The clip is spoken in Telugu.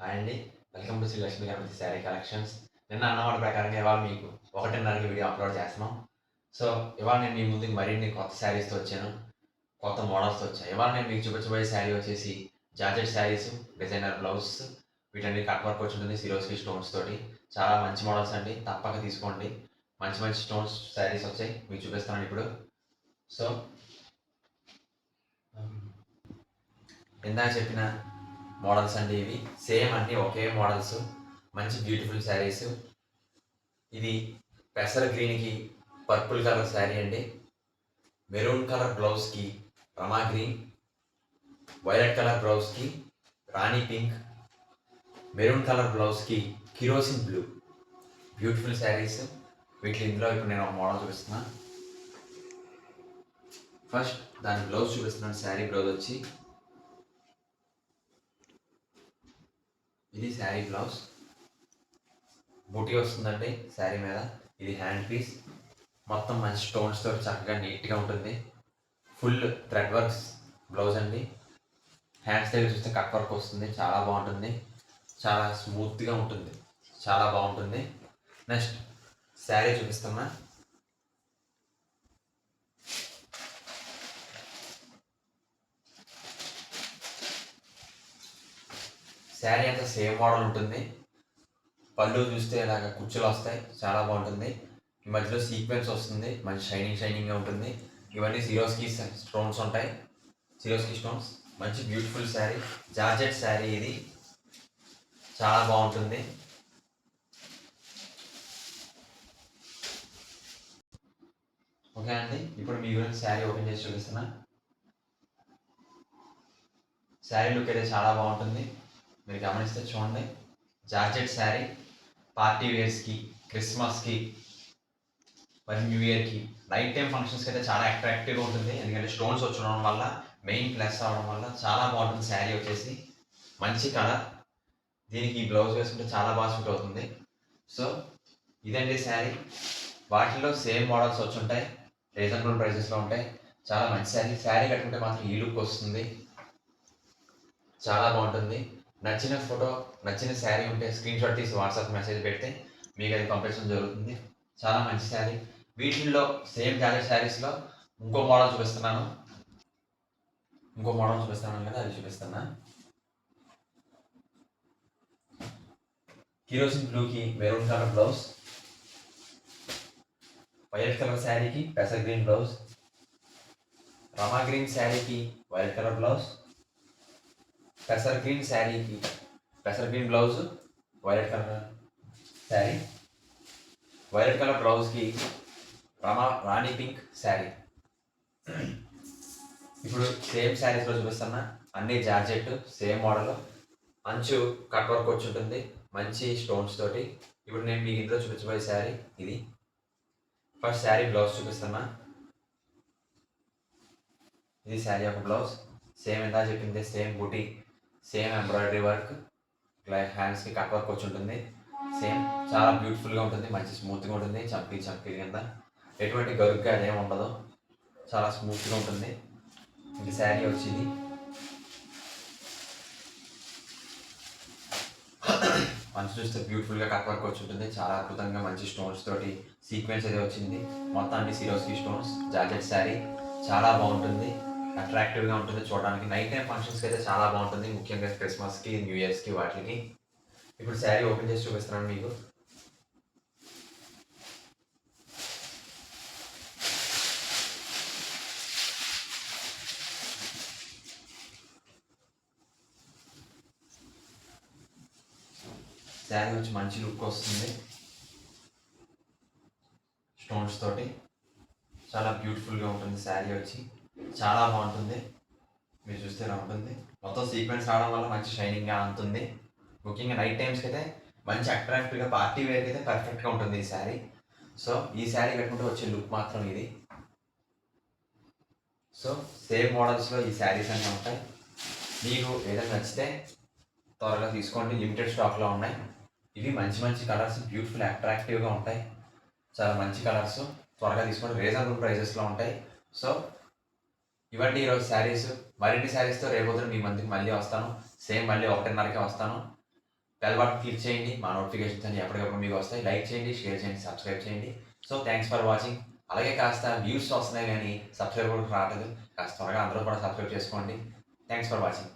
హాయ్ అండి. Welcome to Shri Lakshmi Ganapathi sari collections. నిన్న అన్నమాట ప్రకారంగా ఇవాళ మీకు 1:30కి వీడియో అప్లోడ్ చేస్తున్నాం. సో, ఇవాళ నేను మీ ముందుకు మరిన్ని కొత్త శారీస్‌తో వచ్చాను. కొత్త మోడల్స్‌తో వచ్చాను. ఇవాళ నేను మీకు చూపించబోయే శారీ వచ్చేసి జార్జెట్ శారీస్, డిజైనర్ బ్లౌజ్ వీటన్నిటి కట్ వర్క్ వచ్చి ఉంటుంది సిరోస్కి స్టోన్స్ తోటి. చాలా మంచి మోడల్స్ అండి. తప్పక తీసుకోండి. మంచి మంచి స్టోన్స్ శారీస్ వచ్చాయి. మీకు చూపిస్తున్నాను ఇప్పుడు. సో, ఇందాక చెప్పిన మోడల్స్ అండి ఇవి. సేమ్ అన్నీ ఒకే మోడల్స్. మంచి బ్యూటిఫుల్ శారీస్. ఇది పెసర గ్రీన్‌కి పర్పుల్ కలర్ శారీ అండి. మెరూన్ కలర్ బ్లౌజ్‌కి రమా గ్రీన్, వైలెట్ కలర్ బ్లౌజ్‌కి రాణి పింక్, మెరూన్ కలర్ బ్లౌజ్‌కి కిరోసిన్ బ్లూ. బ్యూటిఫుల్ శారీస్. ఇందులో ఇప్పుడు నేను ఒక మోడల్ చూపిస్తున్నా. ఫస్ట్ దాని బ్లౌజ్ చూపిస్తున్నాను. శారీ బ్లౌజ్ వచ్చి ఇది శారీ బ్లౌజ్. బూటీ వస్తుందండి శారీ మీద. ఇది హ్యాండ్ పీస్. మొత్తం మంచి స్టోన్స్ తోటి చక్కగా నీట్గా ఉంటుంది. ఫుల్ థ్రెడ్ వర్క్స్ బ్లౌజ్ అండి. హ్యాండ్స్ దగ్గర చూస్తే కట్ వర్క్ వస్తుంది. చాలా బాగుంటుంది. చాలా స్మూత్గా ఉంటుంది. చాలా బాగుంటుంది. నెక్స్ట్ శారీ చూపిస్తున్నా. శారీ అంతా సేమ్ మోడల్ ఉంటుంది. పళ్ళు చూస్తే ఇలాగ కుచ్చులు వస్తాయి. చాలా బాగుంటుంది. ఈ మధ్యలో సీక్వెన్స్ వస్తుంది. మంచి షైనింగ్గా ఉంటుంది. ఇవన్నీ సిరోస్కి స్టోన్స్ ఉంటాయి. Swarovski stones. మంచి బ్యూటిఫుల్ శారీ. జార్జెట్ శారీ ఇది. చాలా బాగుంటుంది. ఓకే అండి. ఇప్పుడు మీ గురించి శారీ ఓపెన్ చేసి చూపిస్తున్నా. శారీ లుక్ అయితే చాలా బాగుంటుంది. మీరు గమనిస్తే చూడండి. జార్జెట్ శారీ పార్టీ వేర్స్కి, క్రిస్మస్కి, మరి న్యూ ఇయర్కి, నైట్ టైం ఫంక్షన్స్కి అయితే చాలా అట్రాక్టివ్గా ఉంటుంది. ఎందుకంటే స్టోన్స్ వచ్చడం వల్ల, మెయిన్ ప్లస్ అవడం వల్ల చాలా బాగుంటుంది. శారీ వచ్చేసి మంచి కలర్. దీనికి బ్లౌజ్ వేసుకుంటే చాలా బాగా సూట్ అవుతుంది. సో ఇదండి శారీ. వాటిలో సేమ్ మోడల్స్ వచ్చి ఉంటాయి. రీజనబుల్ ప్రైజెస్లో ఉంటాయి. చాలా మంచి శారీ. శారీ కట్టుకుంటే మాత్రం ఈ లుక్ వస్తుంది. చాలా బాగుంటుంది. నచ్చిన ఫోటో, నచ్చిన శారీ ఉంటే స్క్రీన్ షాట్ తీసి వాట్సాప్ మెసేజ్ పెడితే మీకు అది పంపించడం జరుగుతుంది. చాలా మంచి శారీ. వీటిల్లో సేమ్ జాకెట్ శారీస్లో ఇంకో మోడల్ చూపిస్తున్నాను. కదా అది చూపిస్తున్నా. కిరోసిన్ బ్లూకి maroon colour blouse, violet colour శారీకి పెసర్ గ్రీన్ బ్లౌజ్, రమా గ్రీన్ శారీకి వైలెట్ కలర్ బ్లౌజ్, పెసర్ green blouse, violet colour sari, violet colour బ్లౌజ్కి రాణి పింక్ శారీ. ఇప్పుడు సేమ్ శారీస్లో చూపిస్తున్నా. అన్ని జార్జెట్ సేమ్ మోడల్. అంచు కట్ వర్క్ వచ్చి ఉంటుంది. మంచి స్టోన్స్ తోటి. ఇప్పుడు నేను మీకు ఇంట్లో చూపించబోయే శారీ ఇది. ఫస్ట్ శారీ బ్లౌజ్ చూపిస్తున్నా. ఇది శారీ యొక్క బ్లౌజ్. సేమ్ ఎంత చెప్పింది సేమ్ బుటీ, సేమ్ ఎంబ్రాయిడరీ వర్క్, హ్యాండ్స్కి కట్ వర్క్ వచ్చి ఉంటుంది. సేమ్ చాలా బ్యూటిఫుల్గా ఉంటుంది. మంచి స్మూత్గా ఉంటుంది. చంకీ కింద ఎటువంటి గరుగ్గా అదేం ఉండదు. చాలా స్మూత్గా ఉంటుంది. ఇది శారీ వచ్చింది. మంచి చూస్తే బ్యూటిఫుల్గా కట్ వర్క్ వచ్చి ఉంటుంది. చాలా అద్భుతంగా మంచి స్టోన్స్ తోటి సీక్వెన్స్ అయితే వచ్చింది. మొత్తం అన్ని సిరోస్కి స్టోన్స్. జార్జెట్ శారీ చాలా బాగుంటుంది. అట్రాక్టివ్గా ఉంటుంది చూడడానికి. నైట్ టైం ఫంక్షన్స్కి అయితే చాలా బాగుంటుంది. ముఖ్యంగా క్రిస్మస్కి, న్యూ ఇయర్స్కి వాటికి. ఇప్పుడు శారీ ఓపెన్ చేసి చూపిస్తున్నాను మీకు. శారీ వచ్చి మంచి లుక్ వస్తుంది. స్టోన్స్ తోటి చాలా బ్యూటిఫుల్గా ఉంటుంది. శారీ వచ్చి చాలా బాగుంటుంది. మీరు చూస్తే ఇలా ఉంటుంది. మొత్తం సీక్వెన్స్ రావడం వల్ల మంచి షైనింగ్గా ఉంటుంది. ముఖ్యంగా నైట్ టైమ్స్కి అయితే మంచి అట్రాక్టివ్గా పార్టీ వేర్కి అయితే పర్ఫెక్ట్గా ఉంటుంది ఈ శారీ. సో ఈ శారీ కట్టుకుంటే వచ్చే లుక్ మాత్రం ఇది. సో సేమ్ మోడల్స్లో ఈ శారీస్ అన్నీ ఉంటాయి. మీకు ఏదైనా నచ్చితే త్వరగా తీసుకోండి. లిమిటెడ్ స్టాక్లో ఉన్నాయి. ఇవి మంచి మంచి కలర్స్, బ్యూటిఫుల్ అట్రాక్టివ్గా ఉంటాయి. చాలా మంచి కలర్స్. త్వరగా తీసుకోండి. రీజనబుల్ ప్రైజెస్లో ఉంటాయి. సో ఇవన్నీ ఈరోజు శారీస్. మరిన్ని శారీస్తో రేపొద్దున మీ మందికి మళ్ళీ వస్తాను. సేమ్ మళ్ళీ 1:30కే వస్తాను. బెల్ బటన్ క్లిక్ చేయండి. మా నోటిఫికేషన్స్ అన్ని ఎప్పటికప్పుడు మీకు వస్తాయి. లైక్ చేయండి, షేర్ చేయండి, సబ్స్క్రైబ్ చేయండి. So thanks for watching. అలాగే కాస్త వ్యూస్ వస్తున్నాయి కానీ సబ్స్క్రైబ్ కూడా రావట్లేదు. కాస్త త్వరగా అందరూ కూడా సబ్స్క్రైబ్ చేసుకోండి. Thanks for watching.